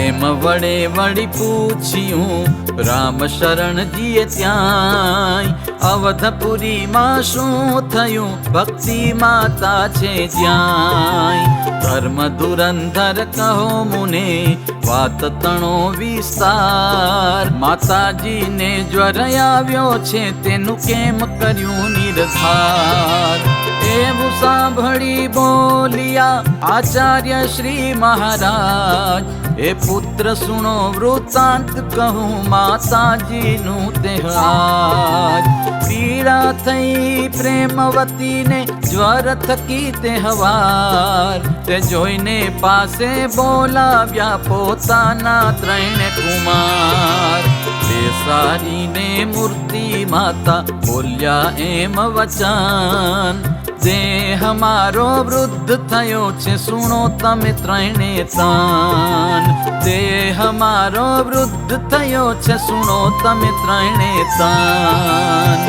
प्रेम वड़े वड़ी पूछ्યું राम शरण जीए त्याय अवधपुरी मां शुं थयुं भक्ति माता छे ज्याय धर्म धुरंधर कहो मुने वात तणो विस्तार माताजी ने ज्वर आव्यो छे तेनु केम कर्યું निर्धार एवं सांभળી बोलिया आचार्य श्री महाराज ए पुत्र सुनो वृत्तांत कहूँ माताजी नु तेहाज पीड़ा थई प्रेमवती ने ज्वर थकी तेहवार ते जोईने पासे बोलाव्या पोताना त्रण कुमार बेसारी ने मूर्ति माता बोल्या एम वचन देह मारो वृद्ध थयो छे सुनो तमे त्रणेय तान देह मारो वृद्ध थयो छे सुनो तमे त्रणेय तान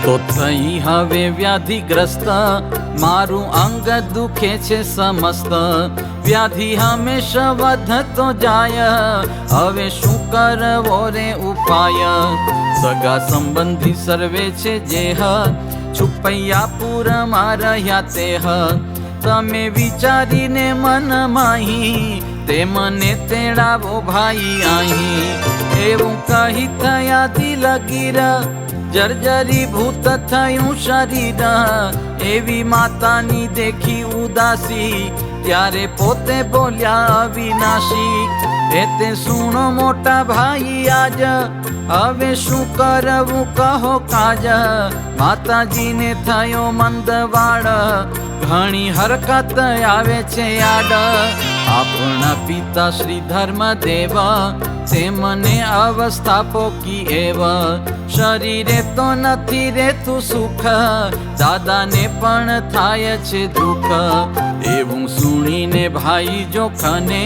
तो थई हवे व्याधिग्रस्त मारू अंग दुखे छे समस्त व्याधि हमेशा વધતો જાય હવે શું કરવો રે ઉપાય સગા સંબંધી સર્વે છે જેહ છુપૈયા પૂરમાં રહ્યા તેહ તમે વિચારીને મન માહી તે મને તેડાવો ભાઈ આહી એવું કહી થયા દિલગીર जर्जरी भूत थयूं शरीर एवी मातानी देखी उदासी त्यारे पोते बोल्या अविनाशी एते सुनो मोटा भाई आज हवे शू करवू कहो काज माताजी ने थयो मंदवाड़ घणी हरकत आवे छे याद आपना पिता श्री धर्मदेव ते मने अवस्था पोकी एव शरीरे तो नथी रेतु सुख दादा ने पण थाय छे दुख एवं सुणीने भाई जोखने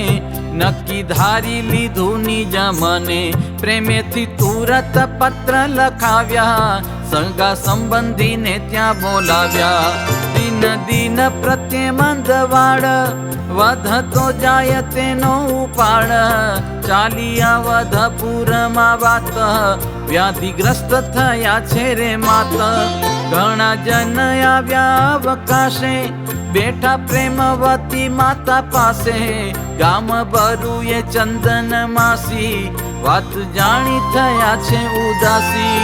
नक्की धारी लीधु निज मने प्रेमेथी तुरत पत्र लखाव्या सगा संबंधी ने त्या बोलाव्या दिन दिन प्रत्ये मंदवाड़ વધતો જાય તેનો ઉપાડ ચાલિયા વધપુરમાં વાત વ્યાધિગ્રસ્ત થયા છે રે માત ઘણા જન આવ્યા અવકાશે બેઠા પ્રેમવતી માતા પાસે ગામ બરુએ ચંદન માસી વાત જાણી થયા છે ઉદાસી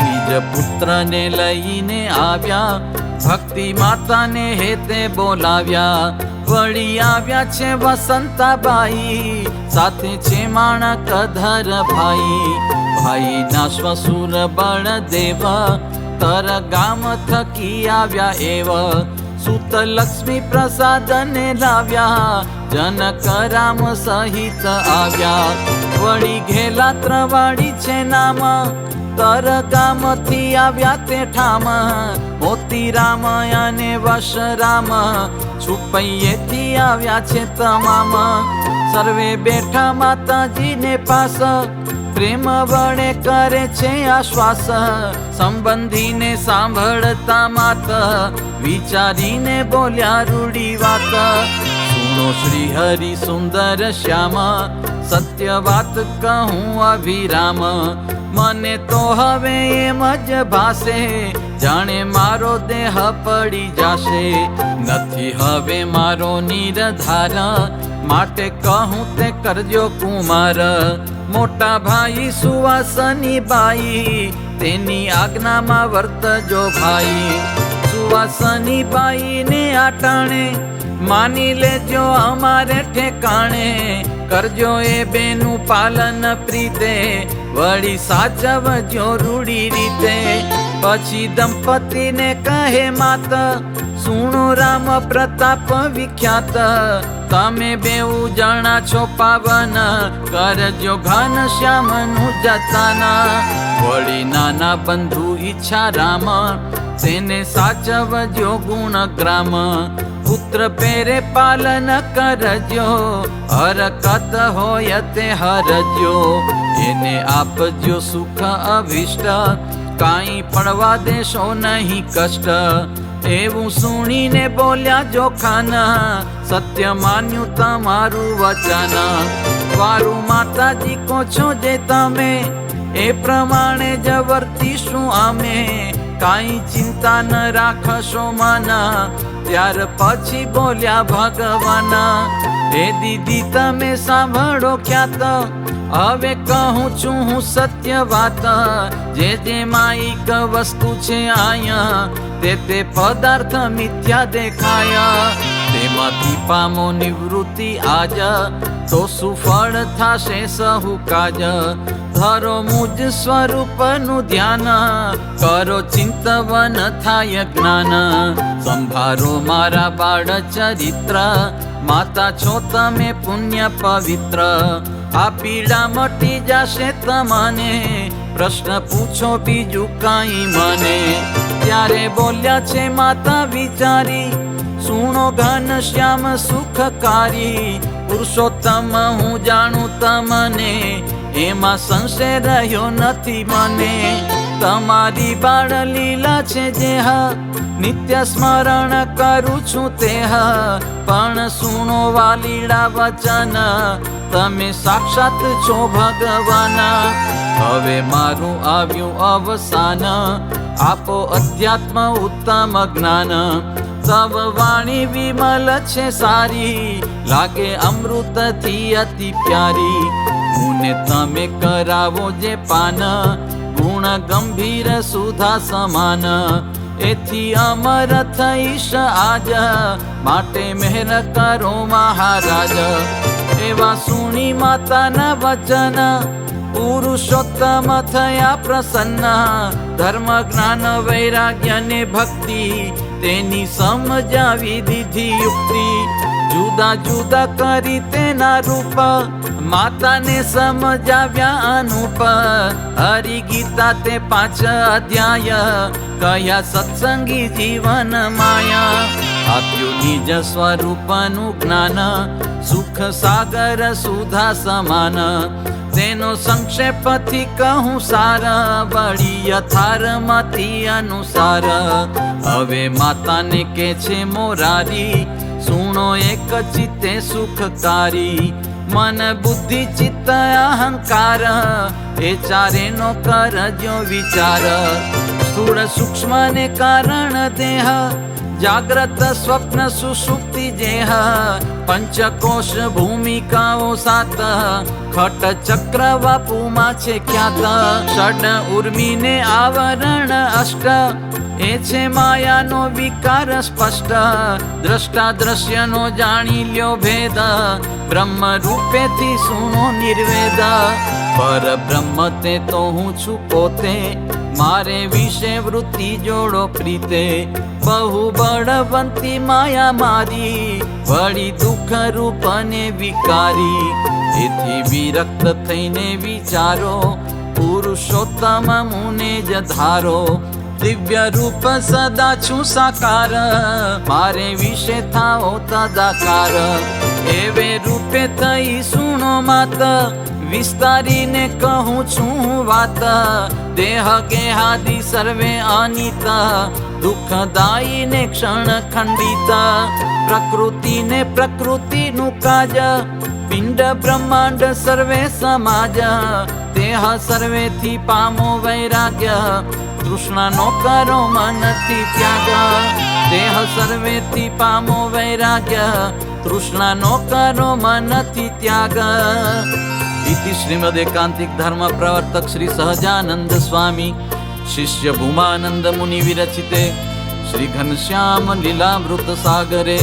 નિજ પુત્રને લઈને આવ્યા ભક્તિ માતાને હેતે બોલાવ્યા વળી આવ્યા છે વસંતાબાઈ સાથે છે માણકધર ભાઈ ભાઈ ના શ્વસુર બળદેવ તર ગામ થકી આવ્યા એવ સુત લક્ષ્મી પ્રસાદ ને લાવ્યા જનક રામ સહિત આવ્યા વળી ઘેલા ત્રવાડી છે નામ तर गाम थी आव्या ते ठाम मोती राम याने वश राम छुपैये थी आव्या छे तमाम सर्वे बैठा माताजी ने पास प्रेम वडे करे छे आश्वास संबंधी ने सांभळता मात विचारीने बोल्या रूडी वात सुनो श्री हरि सुंदर श्याम सत्य बात कहूँ अभिराम मने तो हवे एम ज भासे जाने मारो देह पड़ी जाशे नथी हवे मारो निरधार माटे कहूँ ते करजो कुमार मोटा भाई सुवासनी बाई तेनी आज्ञा मा वर्तजो भाई सुवासनी बाई ने आटाणे मानी लेजो हमारे ठेकाणे करजो ए बेनु पालन प्रीते वड़ी साचवजो रूड़ी रीते पछी दंपति ने कहे मात सुनो राम प्रताप विख्यात तमे बेऊ जना छो पावन करजो घन श्याम नु जतना वड़ी नाना बंधु इच्छा राम तेने साचवजो गुण ग्राम પુત્ર પેરે પાલન કરજો, હરકત હોય તે હરજો. એને આપજો સુખ અભિષ્ટ, કાંઈ પડવા દેશો નહીં કષ્ટ. એવું સુણીને બોલ્યા જોખાના, સત્ય માન્યું તમારું વચન. વારું માતાજી કહો છો જે તમે, એ પ્રમાણે જ વર્તીશું અમે. કાંઈ ચિંતા ન રાખશો માના, ત્યાર પછી બોલ્યા ભગવાન. હે દીદી તમે સાંભળો ખ્યાત, હવે કહું છું હું સત્ય વાત. જે જે માયિક વસ્તુ છે આયા, તે પદાર્થ મિથ્યા દેખાય. તેમાંથી પામો નિવૃત્તિ આજ, તો સુફળ થશે સહુ કાજ. ધરો મુજ સ્વરૂપનું ધ્યાન, કરો ચિંતવન થાય જ્ઞાન. સંભારો મારા બાળ ચરિત્ર, માતા છો તમે પુણ્ય પવિત્ર. આ પીડા મટી જશે તમને, પ્રશ્ન પૂછો બીજું કાંઈ મને. ત્યારે બોલ્યા છે માતા વિચારી, સુણો ઘન શ્યામ સુખકારી. પુરુષોત્તમ હું જાણું તમને, એમાં સંશય રહ્યો નથી મને. તમારી બાળ લીલા છે જે નિત્ય સ્મરણ કરું છું તે. પણ સુણો વાલીડા વચન, તમે સાક્ષાત છો ભગવાન. હવે મારું આવ્યું અવસાન, આપો અધ્યાત્મ ઉત્તમ જ્ઞાન. તવ વાણી વિમલ છે સારી, લાગે અમૃતથી અતિ પ્યારી. મુને તમે કરાવો જે પાન, ગુણ ગંભીર સુધા સમાન. એથી અમર થઈશ આજ, માટે મહેર કરો મહારાજ. એવા સુણી માતાના વચન, પુરુષોત્તમ થયા પ્રસન્ન. ધર્મ જ્ઞાન વૈરાગ્ય ને ભક્તિ, તેની સમજાવી દીધી યુક્તિ. જુદા જુદા કરી તેના રૂપ, માતાને સમજાવ્યા અનુપ. હરિ ગીતા તે 5 અધ્યાય, કયા સત્સંગી જીવન માયા. આપ્યું નિજ સ્વરૂપનું જ્ઞાન, સુખ સાગર સુધા સમાન. તેનો સંક્ષેપથી કહું સાર, વળી યથાર્થમાંથી અનુસાર. હવે માતાને કે છે મોરારી, સુણો એક ચિત્તે સુખકારી. મન બુદ્ધિ ચિત્ત અહંકાર, એ ચારેનો કરજો વિચાર. સ્થૂળ સૂક્ષ્મ ને કારણ દેહ, જાગ્રત સ્વપ્ન સુષુપ્તિ જેહ. પંચકોશ ભૂમિકાઓ 7, ખટ ચક્ર વાપુમાં છે ખ્યાત. ષડ ઉર્મિને આવરણ 8, એ છે માયાનો વિકાર સ્પષ્ટ. દ્રષ્ટા દ્રશ્યનો જાણી લ્યો ભેદ, બ્રહ્મ રૂપેથી સુનો નિર્વેદ. પર બ્રહ્મ તે તો હું છું પોતે, મારે વિશે વૃત્તિ જોડો પ્રીતે. બહુ બળવંતી માયા મારી, વળી દુઃખ રૂપ ને વિકારી. એથી વિરક્ત થઈને વિચારો, પુરુષોત્તમ મુને જ ધારો. દિવ્ય રૂપ સદા છું સાકાર, મારે વિશે થાઓ તદાકાર. એવે રૂપે થઈ સુણો માત, વિસ્તારીને કહું છું વાત. દેહ ગેહાદિ સર્વે અનિત, દુઃખદાયી ને ક્ષણ ખંડિત. પ્રકૃતિ ને પ્રકૃતિનું કાજ, પિંડ બ્રહ્માંડ સર્વે સમાજ. દેહ સર્વેથી પામો વૈરાગ્ય, તૃષ્ણા નો કરો મનથી ત્યાગ. દેહ સર્વેથી પામો વૈરાગ્ય, તૃષ્ણા નો કરો મનથી ત્યાગ. इति श्रीमद् एकांतिक धर्म प्रवर्तक श्री सहजानंद स्वामी शिष्य भूमानंद मुनि विरचिते श्री घनश्याम लीलामृत सागरे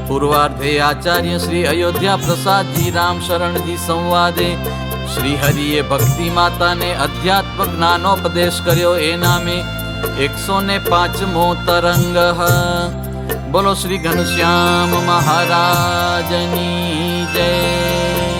पूर्वार्धे आचार्य श्री अयोध्या प्रसाद जी राम शरण जी संवादे श्री हरिये भक्ति माता ने अध्यात्म ज्ञानोपदेश कर्यो ए नामे 105मो तरंग। बोलो श्री घनश्याम महाराजनी जय।